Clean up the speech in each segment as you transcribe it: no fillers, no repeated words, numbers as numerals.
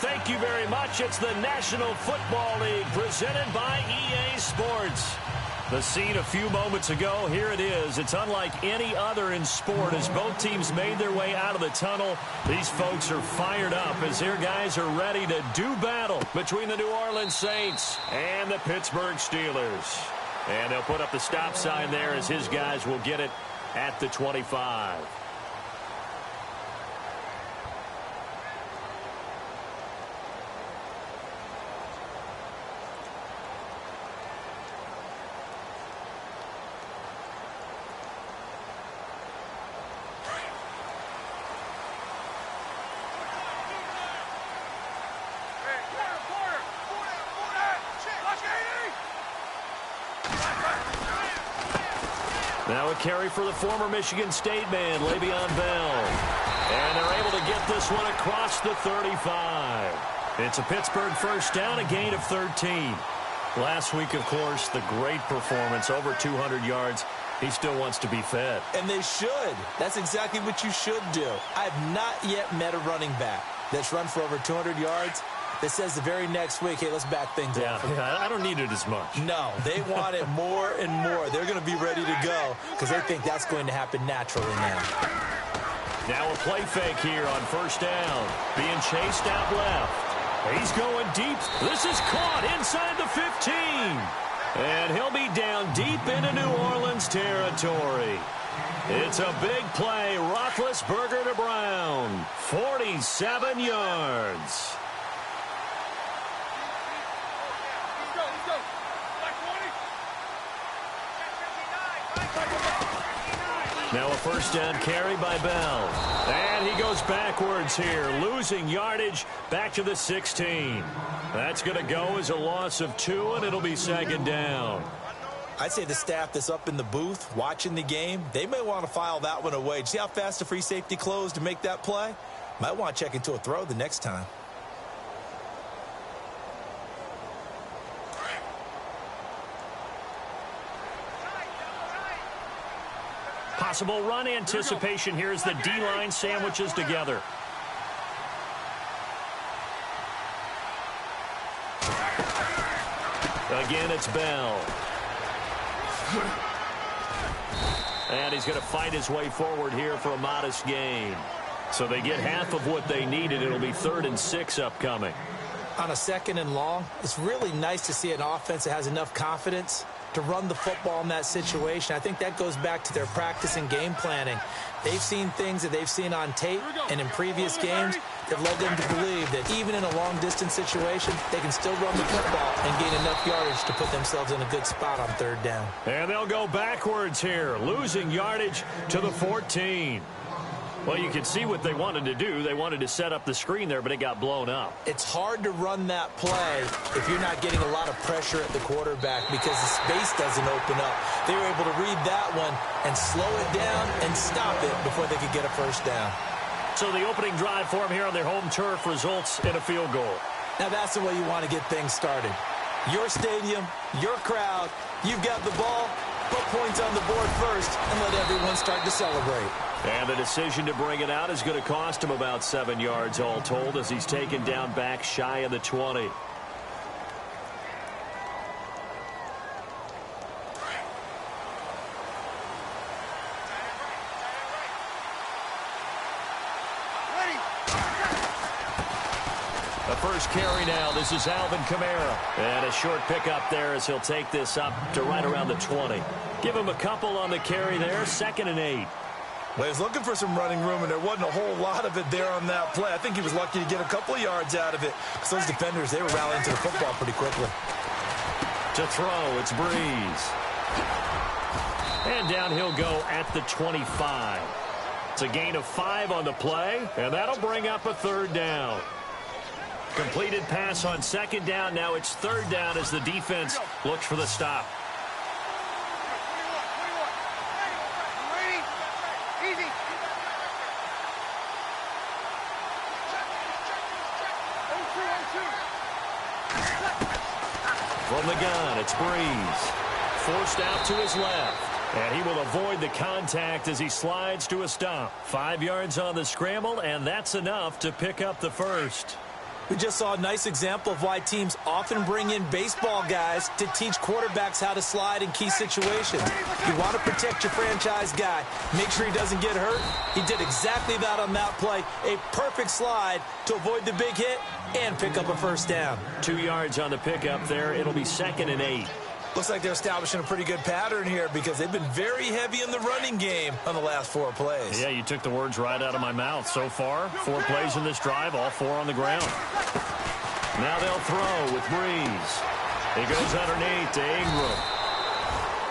thank you very much. It's the National Football League presented by EA Sports. The scene a few moments ago, here it is. It's unlike any other in sport as both teams made their way out of the tunnel. These folks are fired up as their guys are ready to do battle between the New Orleans Saints and the Pittsburgh Steelers. And they'll put up the stop sign there as his guys will get it at the 25. Now a carry for the former Michigan State man, Le'Veon Bell. And they're able to get this one across the 35. It's a Pittsburgh first down, a gain of 13. Last week, of course, the great performance, over 200 yards. He still wants to be fed. And they should. That's exactly what you should do. I have not yet met a running back that's run for over 200 yards that says the very next week, hey, let's back things up. Yeah, I don't need it as much. No, they want it more and more. They're going to be ready to go because they think that's going to happen naturally now. Now a play fake here on first down. Being chased out left. He's going deep. This is caught inside the 15. And he'll be down deep into New Orleans territory. It's a big play. Roethlisberger to Brown. 47 yards. Now a first down carry by Bell. And he goes backwards here, losing yardage back to the 16. That's going to go as a loss of 2, and it'll be second down. I'd say the staff that's up in the booth watching the game, they may want to file that one away. See how fast the free safety closed to make that play? Might want to check into a throw the next time. Possible run anticipation here as the D-line sandwiches together. Again, it's Bell. And he's going to fight his way forward here for a modest gain. So they get half of what they needed. It'll be 3rd and 6 upcoming. On a 2nd and long, it's really nice to see an offense that has enough confidence to run the football in that situation. I think that goes back to their practice and game planning. They've seen things that they've seen on tape and in previous games that led them to believe that even in a long-distance situation, they can still run the football and gain enough yardage to put themselves in a good spot on 3rd down. And they'll go backwards here, losing yardage to the 14. Well, you can see what they wanted to do. They wanted to set up the screen there, but it got blown up. It's hard to run that play if you're not getting a lot of pressure at the quarterback because the space doesn't open up. They were able to read that one and slow it down and stop it before they could get a first down. So the opening drive for them here on their home turf results in a field goal. Now that's the way you want to get things started. Your stadium, your crowd, you've got the ball, put points on the board first and let everyone start to celebrate. And the decision to bring it out is going to cost him about 7 yards all told as he's taken down back shy of the 20. The first carry now. This is Alvin Kamara. And a short pickup there as he'll take this up to right around the 20. Give him a couple on the carry there. 2nd and 8. Well, he was looking for some running room, and there wasn't a whole lot of it there on that play. I think he was lucky to get a couple of yards out of it because those defenders, they were rallying to the football pretty quickly. To throw, it's Breeze. And down he'll go at the 25. It's a gain of 5 on the play, and that'll bring up a 3rd down. Completed pass on 2nd down. Now it's 3rd down as the defense looks for the stop. From the gun, it's Breeze. Forced out to his left. And he will avoid the contact as he slides to a stop. 5 yards on the scramble, and that's enough to pick up the first. We just saw a nice example of why teams often bring in baseball guys to teach quarterbacks how to slide in key situations. You want to protect your franchise guy. Make sure he doesn't get hurt. He did exactly that on that play. A perfect slide to avoid the big hit and pick up a first down. 2 yards on the pickup there. It'll be 2nd and 8. Looks like they're establishing a pretty good pattern here because they've been very heavy in the running game on the last 4 plays. Yeah, you took the words right out of my mouth. So far, 4 plays in this drive, all 4 on the ground. Now they'll throw with Breeze. He goes underneath to Ingram.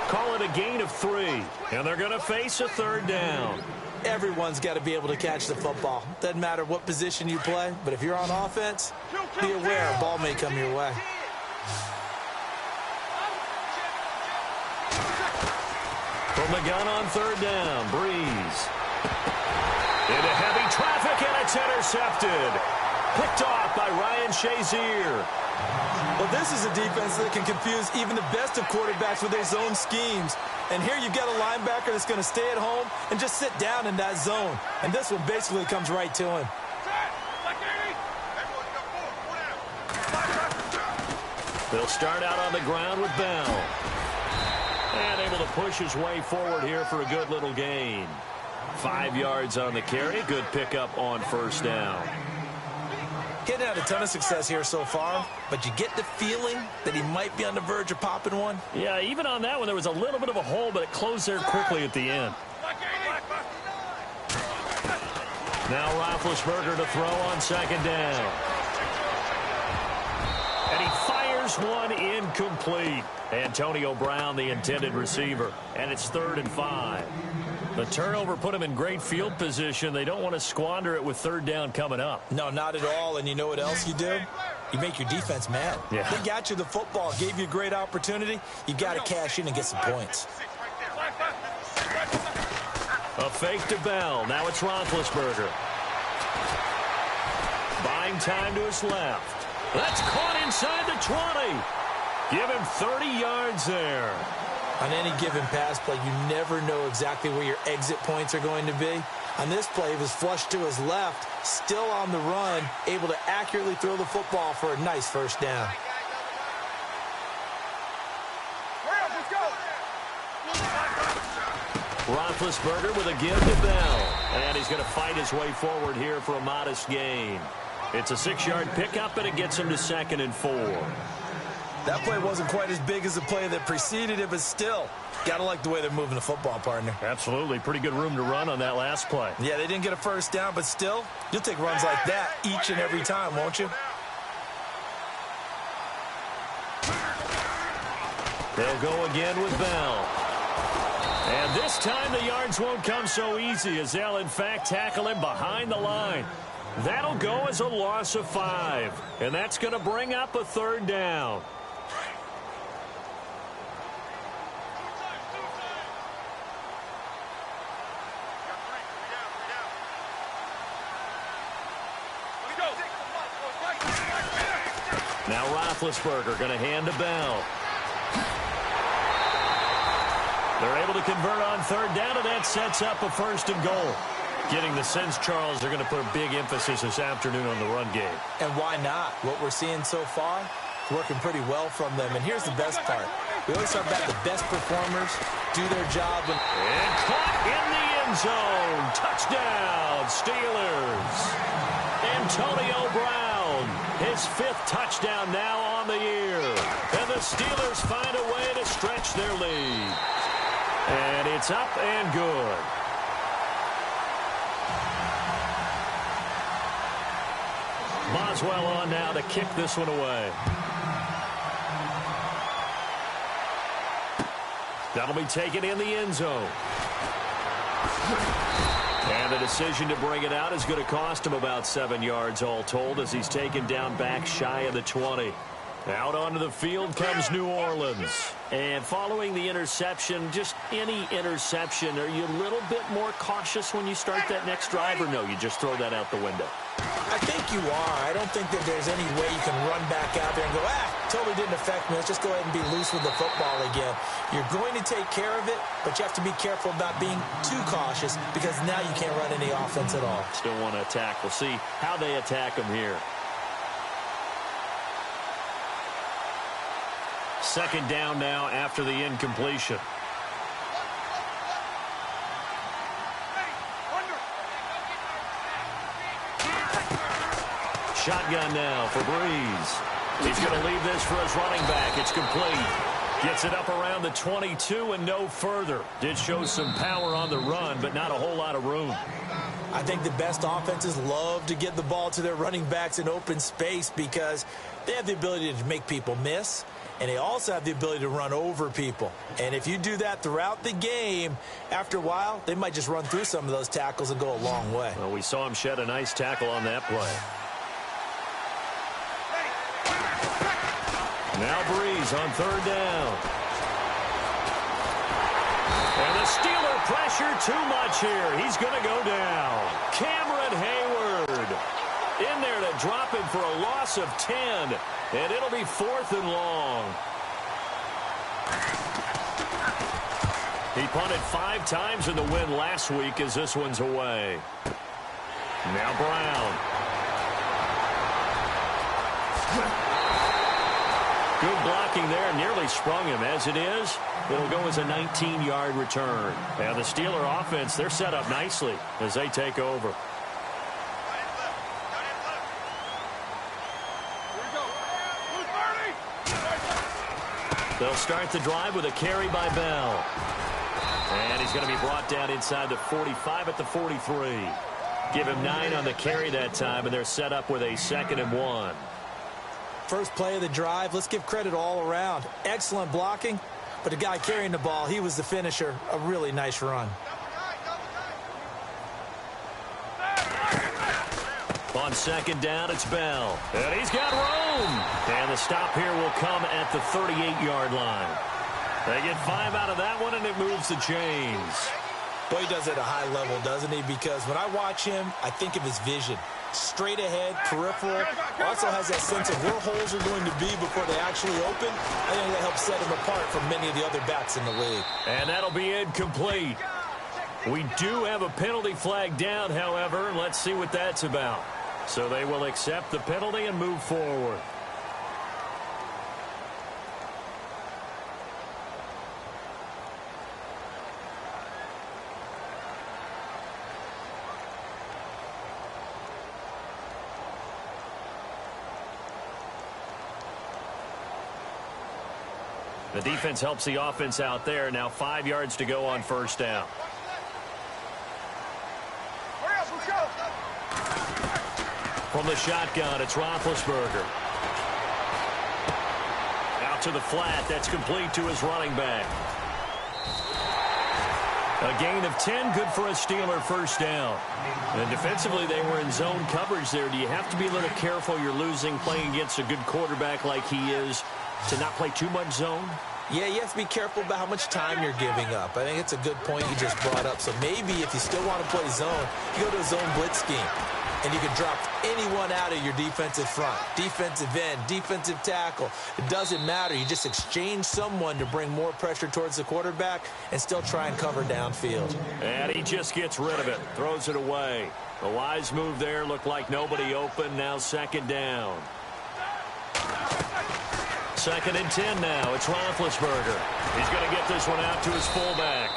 Call it a gain of 3, and they're going to face a 3rd down. Everyone's got to be able to catch the football. Doesn't matter what position you play, but if you're on offense, be aware a ball may come your way. From the gun on 3rd down, Breeze. Into heavy traffic, and it's intercepted. Picked off by Ryan Shazier. Well, this is a defense that can confuse even the best of quarterbacks with their zone schemes. And here you've got a linebacker that's going to stay at home and just sit down in that zone. And this one basically comes right to him. They'll start out on the ground with Bell. And able to push his way forward here for a good little gain. 5 yards on the carry. Good pickup on 1st down. Getting had a ton of success here so far, but you get the feeling that he might be on the verge of popping one. Yeah, even on that one, there was a little bit of a hole, but it closed there quickly at the end. Now Roethlisberger to throw on 2nd down. And he fires one incomplete. Antonio Brown, the intended receiver. And it's 3rd and 5. The turnover put him in great field position. They don't want to squander it with 3rd down coming up. No, not at all. And you know what else you do? You make your defense mad. Yeah. They got you the football, gave you a great opportunity. You got to cash in and get some points. A fake to Bell. Now it's Roethlisberger. Buying time to his left. That's caught inside the 20. Give him 30 yards there. On any given pass play, you never know exactly where your exit points are going to be. On this play, he was flushed to his left, still on the run, able to accurately throw the football for a nice 1st down. Roethlisberger with a give to Bell. And he's going to fight his way forward here for a modest gain. It's a 6-yard pickup, and it gets him to 2nd and 4. That play wasn't quite as big as the play that preceded it, but still, got to like the way they're moving the football, partner. Absolutely. Pretty good room to run on that last play. Yeah, they didn't get a 1st down, but still, you'll take runs like that each and every time, won't you? They'll go again with Bell. And this time the yards won't come so easy as they'll, in fact, tackle him behind the line. That'll go as a loss of 5. And that's going to bring up a 3rd down. Now Roethlisberger going to hand to Bell. They're able to convert on 3rd down, and that sets up a 1st and goal. Getting the sense, Charles, they're going to put a big emphasis this afternoon on the run game. And why not? What we're seeing so far, working pretty well from them. And here's the best part. We always talk about the best performers do their job. And caught in the end zone. Touchdown, Steelers. Antonio Brown, his 5th touchdown now on the year. And the Steelers find a way to stretch their lead. And it's up and good. Boswell on now to kick this one away. That'll be taken in the end zone. And the decision to bring it out is going to cost him about 7 yards all told as he's taken down back shy of the 20. Out onto the field comes New Orleans. And following the interception, just any interception, are you a little bit more cautious when you start that next drive, or no, you just throw that out the window? I think you are. I don't think that there's any way you can run back out there and go, totally didn't affect me. Let's just go ahead and be loose with the football again. You're going to take care of it, but you have to be careful about being too cautious because now you can't run any offense at all. Still want to attack. We'll see how they attack them here. Second down now after the incompletion. Shotgun now for Breeze. He's going to leave this for his running back. It's complete. Gets it up around the 22 and no further. Did show some power on the run, but not a whole lot of room. I think the best offenses love to get the ball to their running backs in open space because they have the ability to make people miss, and they also have the ability to run over people. And if you do that throughout the game, after a while, they might just run through some of those tackles and go a long way. Well, we saw him shed a nice tackle on that play. Now Breeze on third down. And the Steeler pressure too much here. He's going to go down. Cameron Hayward in there to drop him for a loss of 10. And it'll be 4th and long. He punted 5 times in the win last week as this one's away. Now Brown. Good blocking there, nearly sprung him. As it is, it'll go as a 19-yard return. And the Steeler offense, they're set up nicely as they take over. They'll start the drive with a carry by Bell. And he's going to be brought down inside the 45 at the 43. Give him 9 on the carry that time, and they're set up with a 2nd and 1. First play of the drive, let's give credit all around. Excellent blocking, but the guy carrying the ball, he was the finisher. A really nice run. On 2nd down, it's Bell. And he's got room. And the stop here will come at the 38-yard line. They get 5 out of that one, and it moves the chains. Boy, he does it at a high level, doesn't he? Because when I watch him, I think of his vision. Straight ahead, peripheral. Also has that sense of where holes are going to be before they actually open. I think that helps set him apart from many of the other backs in the league. And that'll be incomplete. We do have a penalty flag down, however. Let's see what that's about. So they will accept the penalty and move forward. The defense helps the offense out there. Now 5 yards to go on first down. From the shotgun, it's Roethlisberger. Out to the flat. That's complete to his running back. A gain of 10, good for a Steeler first down. And defensively, they were in zone coverage there. Do you have to be a little careful? You're losing, playing against a good quarterback like he is, to not play too much zone? Yeah, you have to be careful about how much time you're giving up. I think it's a good point you just brought up. So maybe if you still want to play zone, you go to a zone blitz scheme. And you can drop anyone out of your defensive front, defensive end, defensive tackle. It doesn't matter. You just exchange someone to bring more pressure towards the quarterback and still try and cover downfield. And he just gets rid of it, throws it away. A wise move there. Looked like nobody open. Now 2nd down. 2nd and 10 now. It's Roethlisberger. He's going to get this one out to his fullback.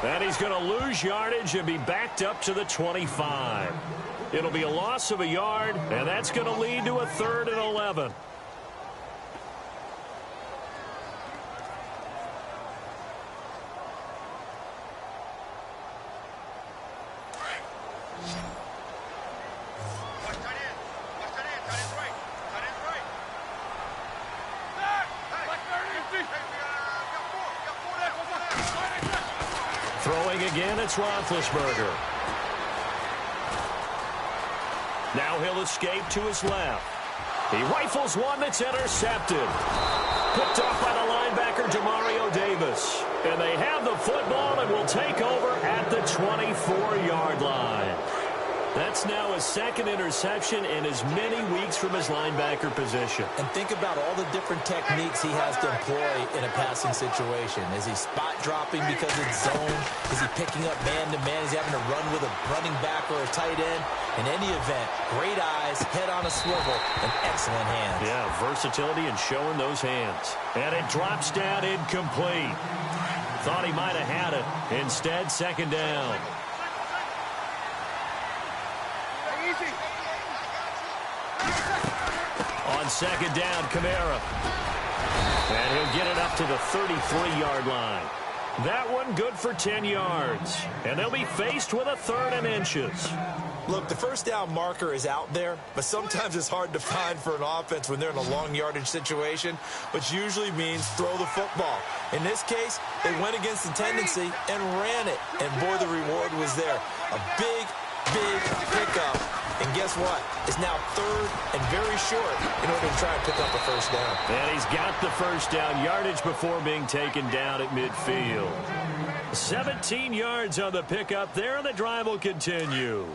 And he's going to lose yardage and be backed up to the 25. It'll be a loss of a yard, and that's going to lead to a 3rd and 11. Throwing again, it's Roethlisberger. Now he'll escape to his left. He rifles one that's intercepted. Picked off by the linebacker, Demario Davis. And they have the football and will take over at the 24-yard line. That's now his second interception in as many weeks from his linebacker position. And think about all the different techniques he has to employ in a passing situation. Is he spot dropping because it's zone? Is he picking up man-to-man? Is he having to run with a running back or a tight end? In any event, great eyes, head on a swivel, and excellent hands. Yeah, versatility and showing those hands. And it drops down incomplete. Thought he might have had it. Instead, second down. On second down, Kamara. And he'll get it up to the 33-yard line. That one good for 10 yards. And they'll be faced with a 3rd and inches. Look, the first down marker is out there, but sometimes it's hard to find for an offense when they're in a long yardage situation, which usually means throw the football. In this case, they went against the tendency and ran it. And boy, the reward was there. A big pickup. And guess what? It's now 3rd and very short in order to try and pick up a first down. And he's got the first down yardage before being taken down at midfield. 17 yards on the pickup there, and the drive will continue.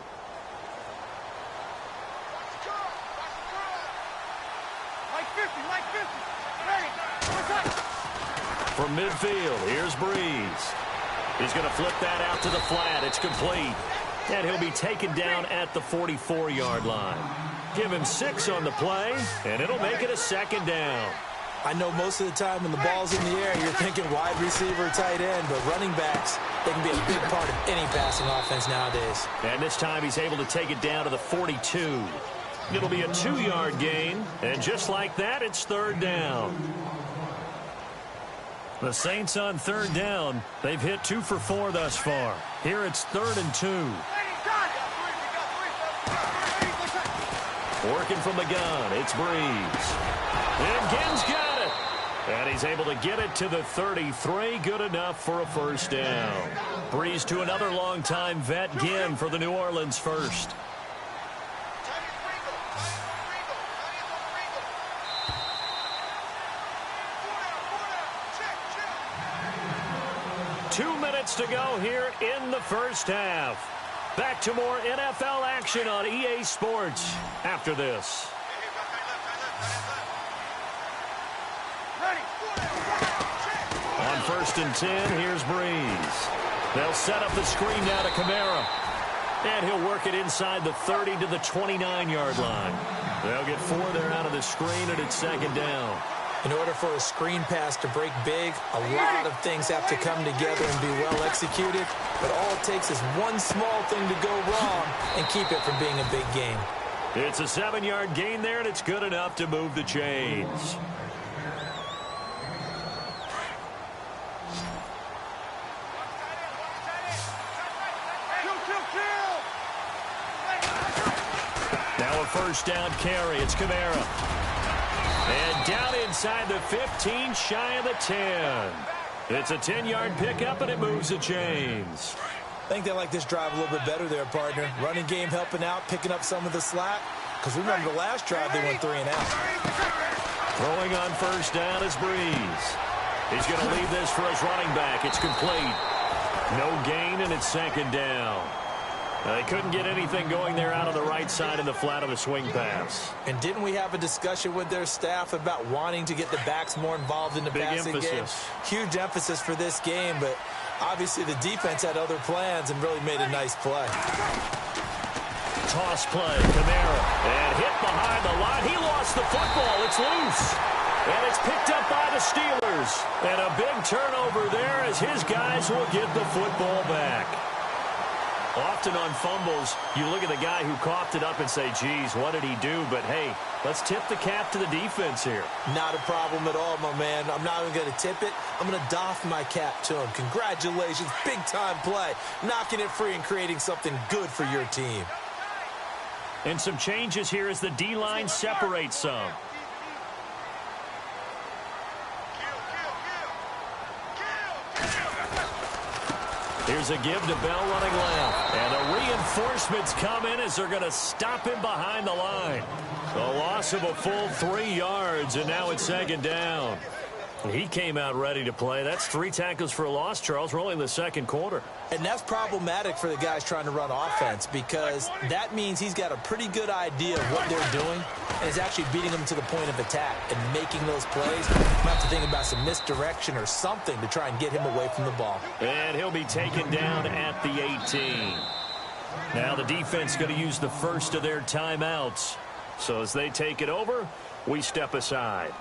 From midfield, here's Breeze. He's going to flip that out to the flat. It's complete. And he'll be taken down at the 44-yard line. Give him 6 on the play, and it'll make it a second down. I know most of the time when the ball's in the air, you're thinking wide receiver, tight end, but running backs, they can be a big part of any passing offense nowadays. And this time he's able to take it down to the 42. It'll be a 2-yard gain, and just like that, it's 3rd down. The Saints on 3rd down. They've hit 2 for 4 thus far. Here it's 3rd and 2. Working from the gun, it's Breeze. And Ginn's got it. And he's able to get it to the 33. Good enough for a first down. Breeze to another longtime vet, Ginn, for the New Orleans first. To go here in the first half. Back to more NFL action on EA Sports after this. On 1st and 10, here's Breeze. They'll set up the screen now to Kamara. And he'll work it inside the 30 to the 29-yard line. They'll get 4 there out of the screen, and it's second down. In order for a screen pass to break big, a lot of things have to come together and be well executed. But all it takes is one small thing to go wrong and keep it from being a big gain. It's a 7-yard gain there, and it's good enough to move the chains. Now a first down carry. It's Kamara. And down inside the 15, shy of the 10. It's a 10-yard pickup, and it moves the chains. I think they like this drive a little bit better there, partner. Running game helping out, picking up some of the slack. Because remember, the last drive they went 3 and out. Throwing on first down is Breeze. He's going to leave this for his running back. It's complete. No gain, and it's second down. They couldn't get anything going there out of the right side of the flat of the swing pass. And didn't we have a discussion with their staff about wanting to get the backs more involved in the passing game? Huge emphasis for this game, but obviously the defense had other plans and really made a nice play. Toss play, Kamara, and hit behind the line. He lost the football. It's loose. And it's picked up by the Steelers. And a big turnover there as his guys will get the football back. Often on fumbles, you look at the guy who coughed it up and say, geez, what did he do? But, hey, let's tip the cap to the defense here. Not a problem at all, my man. I'm not even going to tip it. I'm going to doff my cap to him. Congratulations. Big-time play. Knocking it free and creating something good for your team. And some changes here as the D-line separates some. Here's a give to Bell running left. And the reinforcements come in as they're going to stop him behind the line. The loss of a full 3 yards, and now it's second down. He came out ready to play. That's 3 tackles for a loss, Charles. We're only in the second quarter. And that's problematic for the guys trying to run offense because that means he's got a pretty good idea of what they're doing and is actually beating them to the point of attack and making those plays. You might have to think about some misdirection or something to try and get him away from the ball. And he'll be taken down at the 18. Now the defense going to use the first of their timeouts. So as they take it over, we step aside.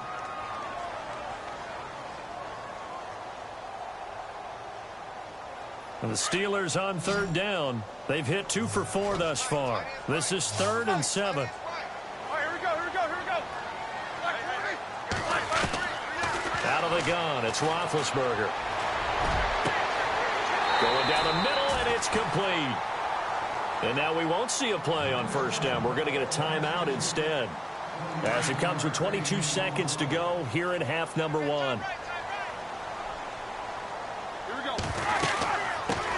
And the Steelers on third down. They've hit 2 for 4 thus far. This is 3rd and 7. Here we go. Out of the gun, it's Roethlisberger. Going down the middle, and it's complete. And now we won't see a play on first down. We're going to get a timeout instead. As it comes with 22 seconds to go here in half number 1.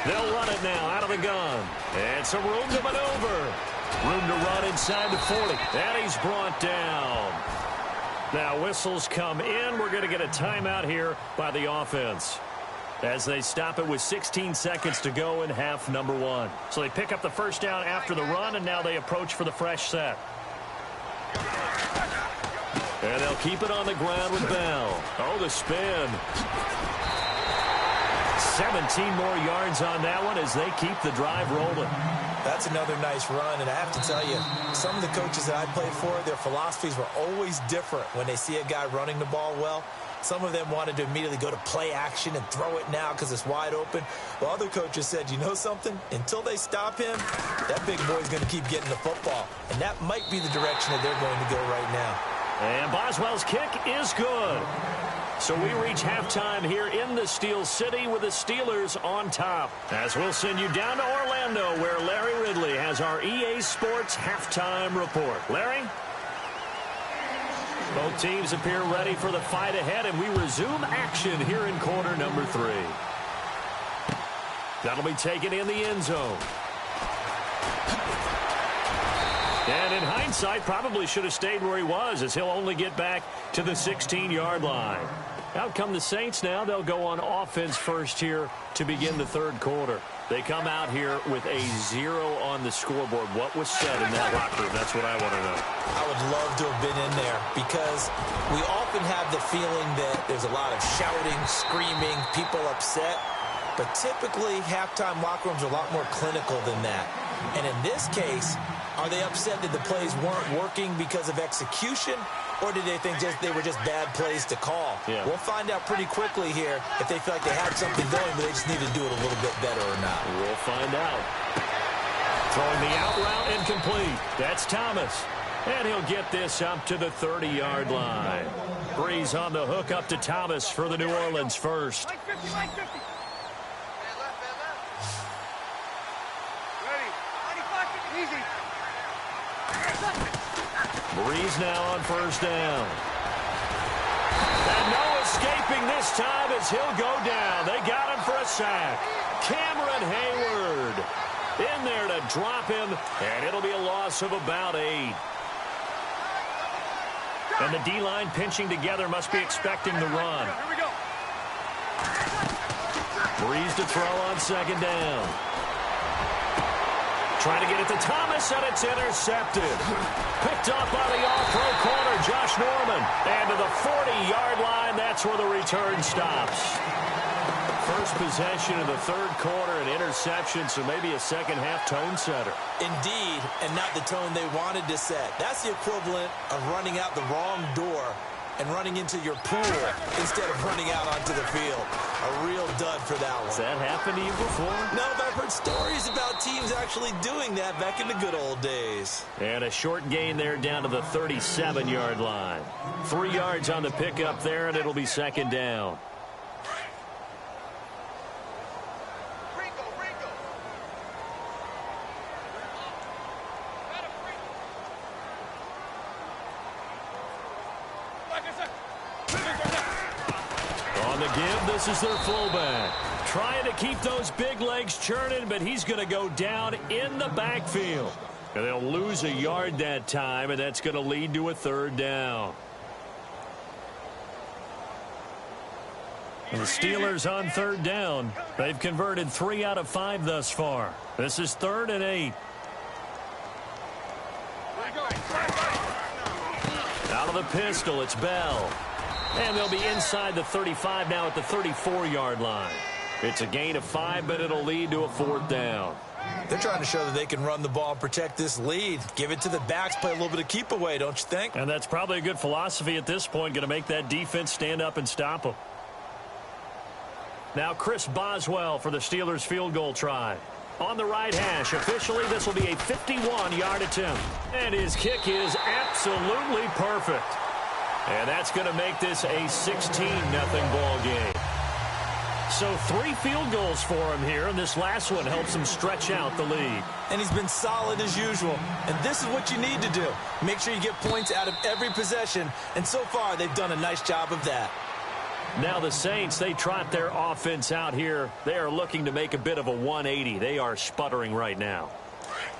They'll run it now out of the gun. And some room to maneuver. Room to run inside the 40. And he's brought down. Now whistles come in. We're going to get a timeout here by the offense as they stop it with 16 seconds to go in half number 1. So they pick up the first down after the run, and now they approach for the fresh set. And they'll keep it on the ground with Bell. Oh, the spin. 17 more yards on that one as they keep the drive rolling. That's another nice run, and I have to tell you, some of the coaches that I played for, their philosophies were always different when they see a guy running the ball well. Some of them wanted to immediately go to play action and throw it now because it's wide open. While other coaches said, you know something? Until they stop him, that big boy's going to keep getting the football. And that might be the direction that they're going to go right now. And Boswell's kick is good. So we reach halftime here in the Steel City with the Steelers on top. As we'll send you down to Orlando where Larry Ridley has our EA Sports halftime report. Larry? Both teams appear ready for the fight ahead, and we resume action here in quarter number 3. That'll be taken in the end zone. And in hindsight, probably should have stayed where he was, as he'll only get back to the 16-yard line. Out come the Saints now. They'll go on offense first here to begin the third quarter. They come out here with a 0 on the scoreboard. What was said in that locker room? That's what I want to know. I would love to have been in there because we often have the feeling that there's a lot of shouting, screaming, people upset. But typically, halftime locker rooms are a lot more clinical than that. And in this case, are they upset that the plays weren't working because of execution? Or did they think they were just bad plays to call? Yeah. We'll find out pretty quickly here if they feel like they had something going, but they just need to do it a little bit better or not. We'll find out. Throwing the out route incomplete. That's Thomas. And he'll get this up to the 30-yard line. Breeze on the hook up to Thomas for the New Orleans first. Like 50, like 50. Ready. 95, easy. Breeze now on first down. And no escaping this time as he'll go down. They got him for a sack. Cameron Hayward in there to drop him, and it'll be a loss of about 8. And the D-line pinching together must be expecting the run. Here we go. Breeze to throw on second down. Trying to get it to Thomas, and it's intercepted. Picked up by the all-pro corner, Josh Norman. And to the 40-yard line, that's where the return stops. First possession of the third quarter, an interception, so maybe a second-half tone setter. Indeed, and not the tone they wanted to set. That's the equivalent of running out the wrong door and running into your pool instead of running out onto the field. A real dud for that one. Has that happened to you before? No, but I've heard stories about teams actually doing that back in the good old days. And a short gain there down to the 37-yard line. 3 yards on the pickup there, and it'll be second down. This is their fullback. Trying to keep those big legs churning, but he's going to go down in the backfield. And they'll lose a yard that time, and that's going to lead to a third down. The Steelers on third down. They've converted 3 out of 5 thus far. This is 3rd and 8. Out of the pistol, it's Bell. And they'll be inside the 35 now at the 34-yard line. It's a gain of 5, but it'll lead to a 4th down. They're trying to show that they can run the ball and protect this lead. Give it to the backs, play a little bit of keep away, don't you think? And that's probably a good philosophy at this point, going to make that defense stand up and stop them. Now Chris Boswell for the Steelers field goal try. On the right hash, officially this will be a 51-yard attempt. And his kick is absolutely perfect. And that's going to make this a 16-0 ball game. So 3 field goals for him here, and this last one helps him stretch out the lead. And he's been solid as usual. And this is what you need to do. Make sure you get points out of every possession. And so far, they've done a nice job of that. Now the Saints, they trot their offense out here. They are looking to make a bit of a 180. They are sputtering right now.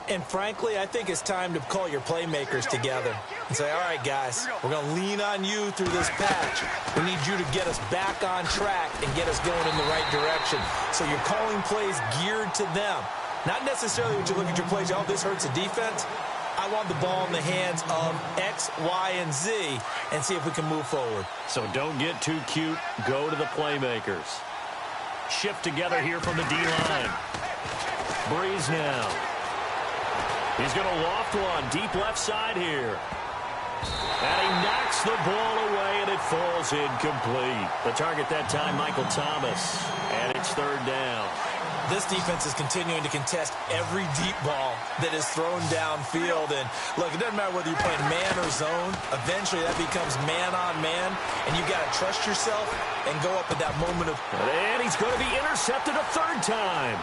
And frankly, I think it's time to call your playmakers together and say, all right, guys, we're going to lean on you through this patch. We need you to get us back on track and get us going in the right direction. So you're calling plays geared to them. Not necessarily when you look at your plays, oh, this hurts the defense. I want the ball in the hands of X, Y, and Z and see if we can move forward. So don't get too cute. Go to the playmakers. Shift together here from the D-line. Breeze now. He's going to loft one deep left side here. And he knocks the ball away, and it falls incomplete. The target that time, Michael Thomas. And it's 3rd down. This defense is continuing to contest every deep ball that is thrown downfield. And, look, it doesn't matter whether you're playing man or zone. Eventually, that becomes man-on-man, and you got to trust yourself and go up at that moment of... And he's going to be intercepted a 3rd time.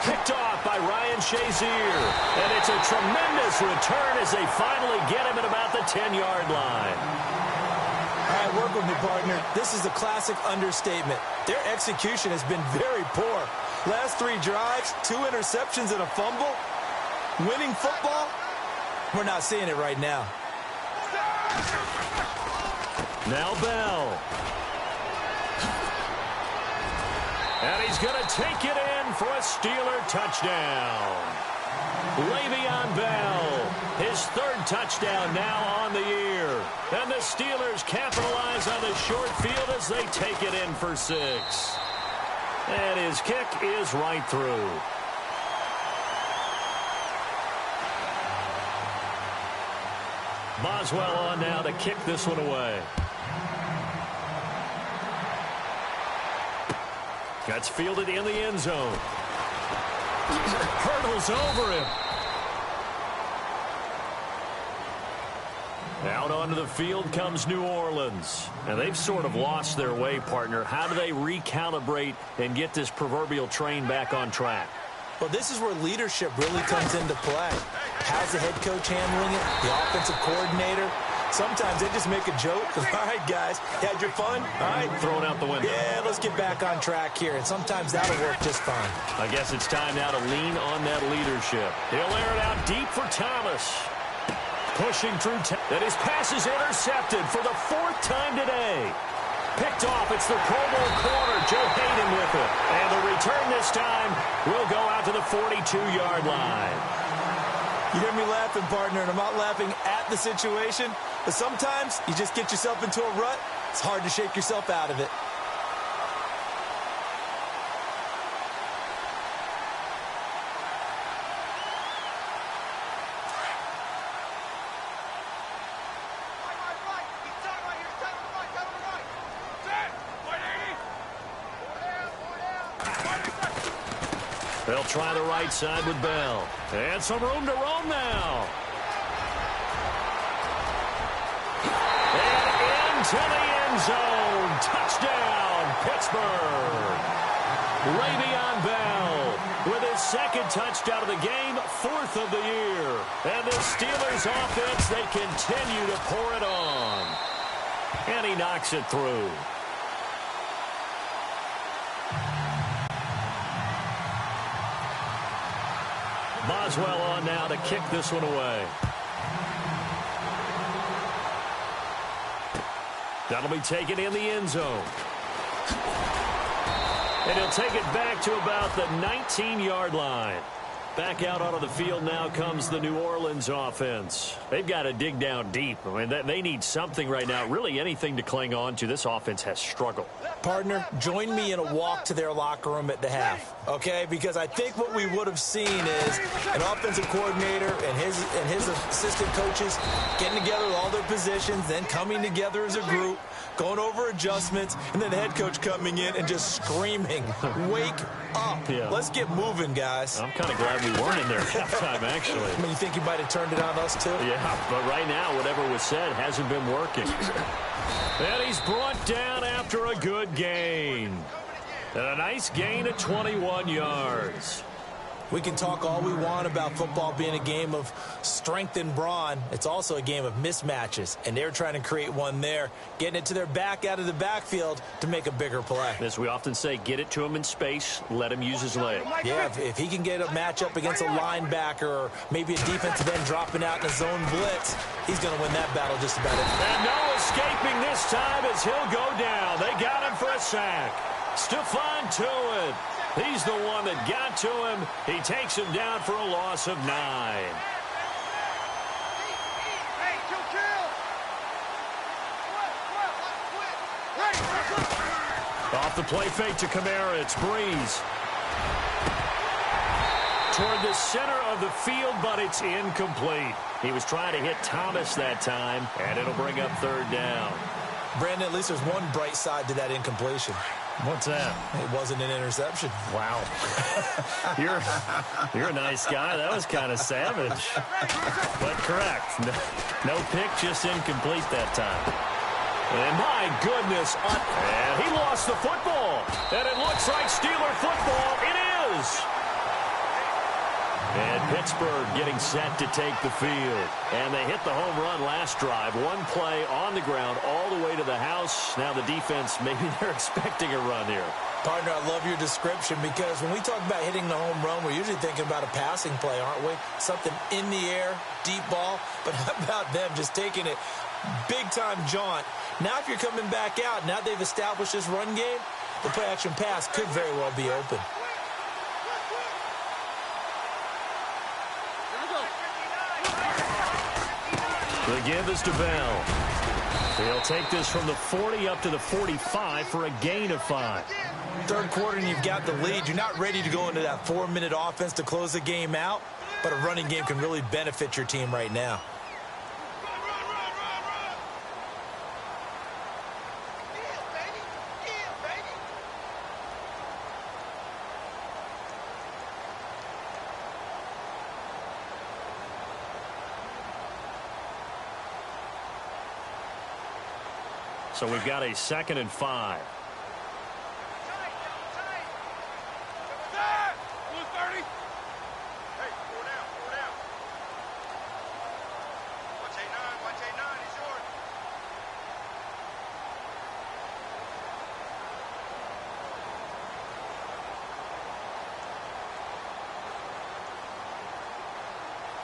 Picked off by Ryan Shazier. And it's a tremendous return as they finally get him at about the 10-yard line. All right, work with me, partner. This is a classic understatement. Their execution has been very poor. Last 3 drives, 2 interceptions and a fumble. Winning football? We're not seeing it right now. Now Bell. And he's going to take it in for a Steeler touchdown. Le'Veon Bell, his 3rd touchdown now on the year. And the Steelers capitalize on the short field as they take it in for 6. And his kick is right through. Boswell on now to kick this one away. That's fielded in the end zone. Hurdles over him. Out onto the field comes New Orleans. And they've sort of lost their way, partner. How do they recalibrate and get this proverbial train back on track? Well, this is where leadership really comes into play. How's the head coach handling it? The offensive coordinator? Sometimes they just make a joke. All right, guys, had your fun? All right. Thrown out the window. Yeah, let's get back on track here. And sometimes that'll work just fine. I guess it's time now to lean on that leadership. He'll air it out deep for Thomas. Pushing through. And his pass is intercepted for the 4th time today. Picked off. It's the Pro Bowl corner, Joe Hayden with it. And the return this time will go out to the 42-yard line. You hear me laughing, partner, and I'm not laughing at the situation, but sometimes you just get yourself into a rut. It's hard to shake yourself out of it. They'll try the right side with Bell. And some room to roam now. And into the end zone. Touchdown, Pittsburgh. Le'Veon Bell with his 2nd touchdown of the game, 4th of the year. And the Steelers offense, they continue to pour it on. And he knocks it through. Boswell on now to kick this one away. That'll be taken in the end zone. And he'll take it back to about the 19-yard line. Back out onto the field now comes the New Orleans offense. They've got to dig down deep. I mean, they need something right now, really anything to cling on to. This offense has struggled. Partner, join me in a walk to their locker room at the half, okay? Because I think what we would have seen is an offensive coordinator and his assistant coaches getting together with all their positions, then coming together as a group, going over adjustments, and then the head coach coming in and just screaming, wake up. Yeah. Let's get moving, guys. I'm kind of glad we weren't in there at halftime, actually. I mean, you think you might have turned it on us, too? Yeah, but right now, whatever was said hasn't been working. And he's brought down after a good gain. And a nice gain of 21 yards. We can talk all we want about football being a game of strength and brawn. It's also a game of mismatches, and they're trying to create one there, getting it to their back out of the backfield to make a bigger play. As we often say, get it to him in space, let him use his leg. Yeah, if he can get a matchup against a linebacker or maybe a defensive end dropping out in a zone blitz, he's going to win that battle just about it. And no escaping this time as he'll go down. They got him for a sack. Stephon Tuitt. He's the one that got to him. He takes him down for a loss of 9. Hey, chill. Off the play fake to Kamara. It's Breeze. Toward the center of the field, but it's incomplete. He was trying to hit Thomas that time, and it'll bring up 3rd down. Brandon, at least there's one bright side to that incompletion. What's that? It wasn't an interception. Wow. You're a nice guy. That was kind of savage. But correct. No pick, just incomplete that time. And my goodness. And he lost the football. And it looks like Steeler football. It is. And Pittsburgh getting set to take the field. And they hit the home run last drive. One play on the ground all the way to the house. Now the defense, maybe they're expecting a run here. Partner, I love your description because when we talk about hitting the home run, we're usually thinking about a passing play, aren't we? Something in the air, deep ball. But how about them just taking it big-time jaunt? Now if you're coming back out, now they've established this run game, the play-action pass could very well be open. The give is to Bell. He'll take this from the 40 up to the 45 for a gain of 5. Third quarter and you've got the lead. You're not ready to go into that 4-minute offense to close the game out, but a running game can really benefit your team right now. So we've got a 2nd and 5.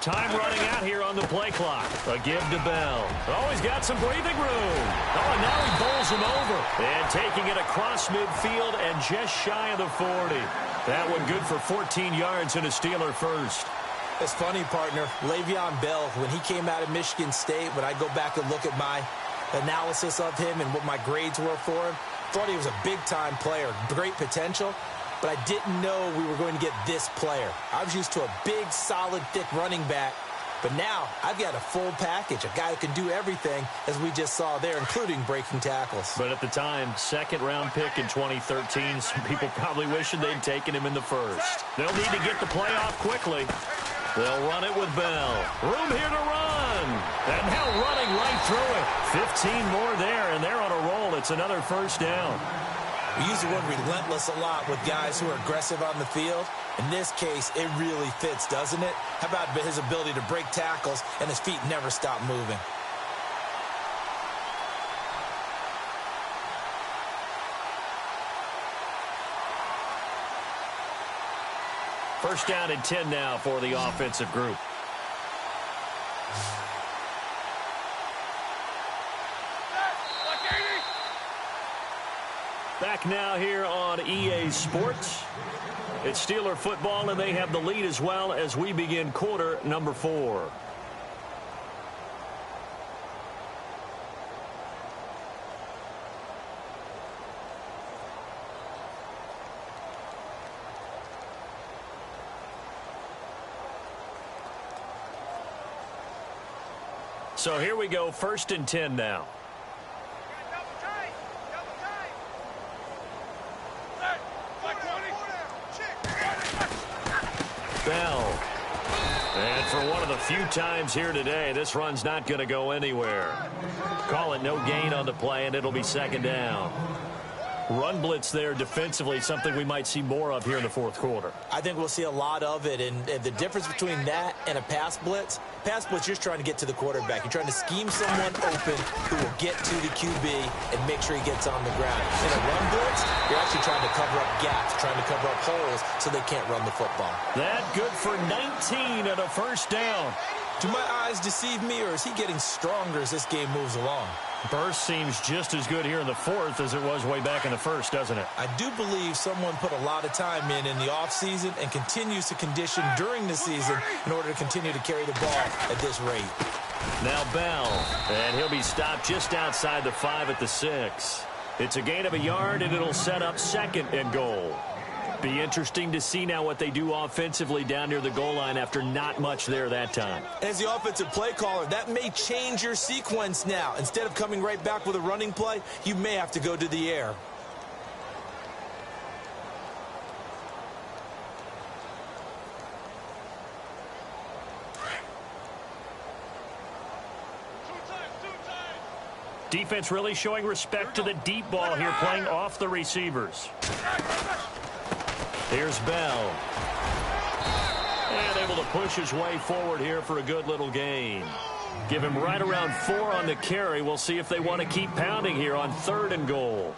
Time running out here on the play clock. A give to Bell. Oh, he's got some breathing room. Oh, and now he bowls him over. And taking it across midfield and just shy of the 40. That one good for 14 yards and a Steeler first. It's funny, partner. Le'Veon Bell, when he came out of Michigan State, when I go back and look at my analysis of him and what my grades were for him, thought he was a big-time player, great potential. But I didn't know we were going to get this player. I was used to a big, solid, thick running back. But now I've got a full package, a guy who can do everything, as we just saw there, including breaking tackles. But at the time, 2nd-round pick in 2013, some people probably wishing they'd taken him in the 1st. They'll need to get the play off quickly. They'll run it with Bell. Room here to run. And now running right through it. 15 more there, and they're on a roll. It's another 1st down. We use the word relentless a lot with guys who are aggressive on the field. In this case, it really fits, doesn't it? How about his ability to break tackles and his feet never stop moving? First down and 10 now for the offensive group. Back now here on EA Sports. It's Steeler football, and they have the lead as well as we begin quarter number 4. So here we go, 1st and 10 now. Bell. And for one of the few times here today, this run's not going to go anywhere. Call it no gain on the play, and it'll be 2nd down. Run blitz there defensively, something we might see more of here in the 4th quarter. I think we'll see a lot of it, and the difference between that and a pass blitz, you're just trying to get to the quarterback. You're trying to scheme someone open who will get to the QB and make sure he gets on the ground. In a run blitz, you're actually trying to cover up gaps, trying to cover up holes so they can't run the football. That good for 19 and a 1st down. Do my eyes deceive me, or is he getting stronger as this game moves along? Burst seems just as good here in the 4th as it was way back in the 1st, doesn't it? I do believe someone put a lot of time in the offseason and continues to condition during the season in order to continue to carry the ball at this rate. Now Bell, and he'll be stopped just outside the 5 at the 6. It's a gain of a yard, and it'll set up 2nd and goal. Be interesting to see now what they do offensively down near the goal line after not much there that time. As the offensive play caller, that may change your sequence now. Instead of coming right back with a running play, you may have to go to the air. Defense really showing respect to the deep ball here, playing off the receivers. Here's Bell. And able to push his way forward here for a good little gain. Give him right around 4 on the carry. We'll see if they want to keep pounding here on 3rd and goal.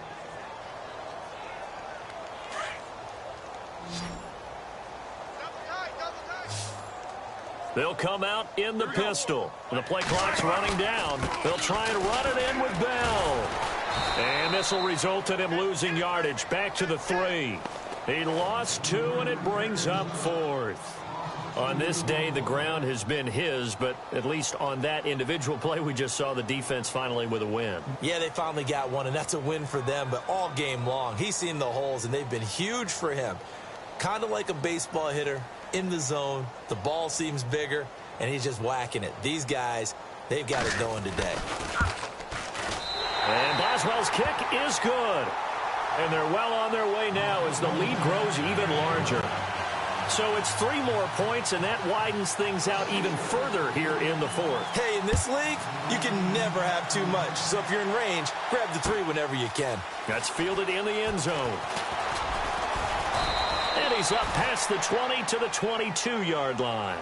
They'll come out in the pistol. The play clock's running down. They'll try and run it in with Bell. And this will result in him losing yardage. Back to the 3. He lost 2, and it brings up 4th. On this day, the ground has been his, but at least on that individual play, we just saw the defense finally with a win. Yeah, they finally got one, and that's a win for them, but all game long, he's seen the holes, and they've been huge for him. Kind of like a baseball hitter in the zone. The ball seems bigger, and he's just whacking it. These guys, they've got it going today. And Boswell's kick is good. And they're well on their way now as the lead grows even larger. So it's 3 more points, and that widens things out even further here in the 4th. Hey, in this league, you can never have too much. So if you're in range, grab the 3 whenever you can. That's fielded in the end zone. And he's up past the 20 to the 22-yard line.